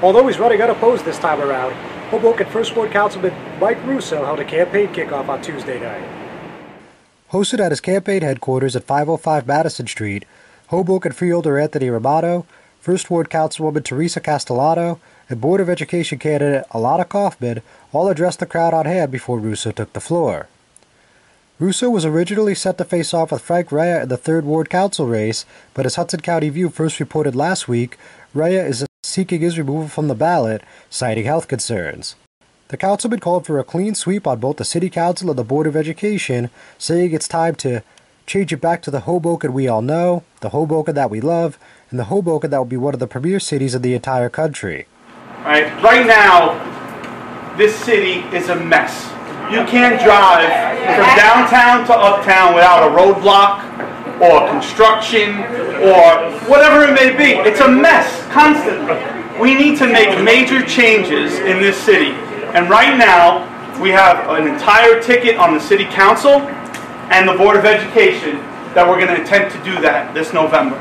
Although he's running unopposed this time around, Hoboken 1st Ward Councilman Mike Russo held a campaign kickoff on Tuesday night. Hosted at his campaign headquarters at 505 Madison Street, Hoboken Freeholder Anthony Romano, 1st Ward Councilwoman Teresa Castellano, and Board of Education candidate Alana Kaufman all addressed the crowd on hand before Russo took the floor. Russo was originally set to face off with Frank Rhea in the 3rd Ward Council race, but as Hudson County View first reported last week, Rhea is seeking his removal from the ballot, citing health concerns. The councilman called for a clean sweep on both the City Council and the Board of Education, saying it's time to change it back to the Hoboken we all know, the Hoboken that we love, and the Hoboken that will be one of the premier cities in the entire country. Right now, this city is a mess. You can't drive from downtown to uptown without a roadblock or construction or whatever it may be. It's a mess constantly. We need to make major changes in this city. And right now, we have an entire ticket on the City Council and the Board of Education that we're going to attempt to do that this November.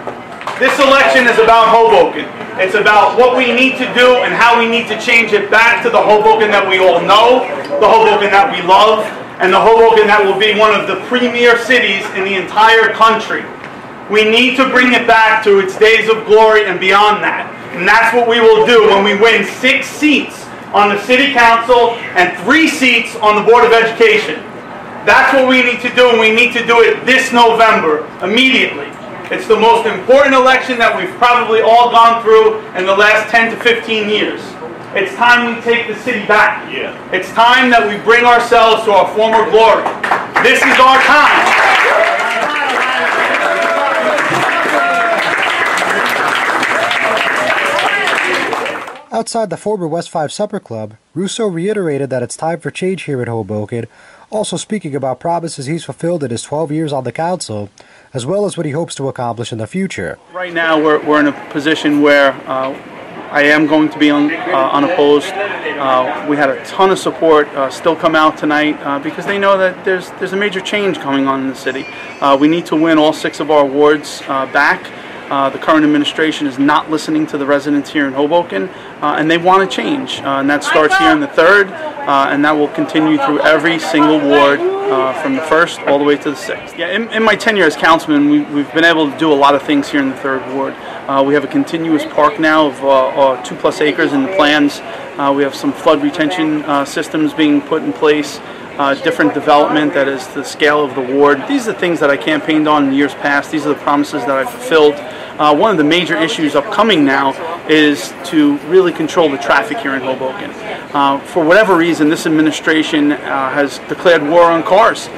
This election is about Hoboken. It's about what we need to do and how we need to change it back to the Hoboken that we all know, the Hoboken that we love, and the Hoboken that will be one of the premier cities in the entire country. We need to bring it back to its days of glory and beyond that. And that's what we will do when we win 6 seats on the City Council and 3 seats on the Board of Education. That's what we need to do, and we need to do it this November, immediately. It's the most important election that we've probably all gone through in the last 10 to 15 years. It's time we take the city back. It's time that we bring ourselves to our former glory. This is our time. Outside the former West 5 Supper Club, Russo reiterated that it's time for change here in Hoboken, also speaking about promises he's fulfilled in his 12 years on the council, as well as what he hopes to accomplish in the future. Right now we're in a position where I am going to be unopposed. We had a ton of support still come out tonight because they know that there's a major change coming on in the city. We need to win all 6 of our wards back. The current administration is not listening to the residents here in Hoboken, and they want to change. And that starts here in the 3rd, and that will continue through every single ward from the 1st all the way to the 6th. Yeah, in my tenure as councilman, we've been able to do a lot of things here in the 3rd ward. We have a continuous park now of 2+ acres in the plans. We have some flood retention systems being put in place. Different development that is the scale of the ward. These are the things that I campaigned on in years past. These are the promises that I've fulfilled. One of the major issues upcoming now is to really control the traffic here in Hoboken. For whatever reason, this administration has declared war on cars.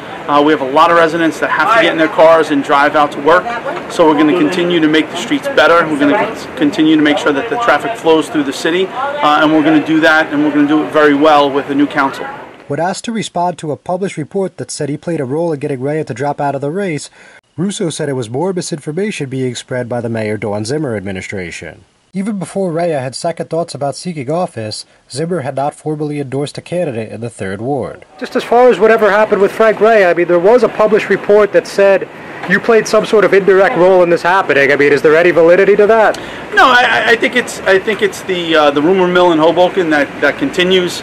We have a lot of residents that have to get in their cars and drive out to work, so we're going to continue to make the streets better. We're going to continue to make sure that the traffic flows through the city, and we're going to do that, and we're going to do it very well with the new council. When asked to respond to a published report that said he played a role in getting Rhea to drop out of the race, Russo said it was more misinformation being spread by the Mayor Dawn Zimmer administration. Even before Rhea had second thoughts about seeking office, Zimmer had not formally endorsed a candidate in the 3rd Ward. Just as far as whatever happened with Frank Rhea, I mean, there was a published report that said you played some sort of indirect role in this happening. I mean, is there any validity to that? No, I think it's the rumor mill in Hoboken that continues.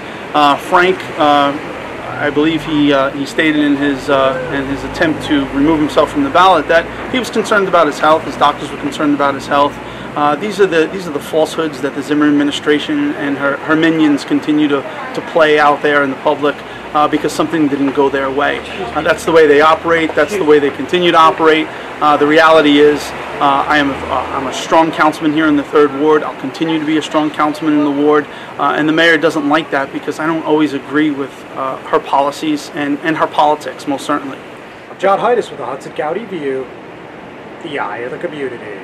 Frank, I believe he stated in his attempt to remove himself from the ballot that he was concerned about his health. His doctors were concerned about his health. These are the falsehoods that the Zimmer administration and her minions continue to play out there in the public because something didn't go their way. That's the way they operate. That's the way they continue to operate. The reality is I'm a strong councilman here in the 3rd Ward. I'll continue to be a strong councilman in the ward, and the mayor doesn't like that because I don't always agree with her policies and her politics, most certainly. John Heides with the Hudson County View, the eye of the community.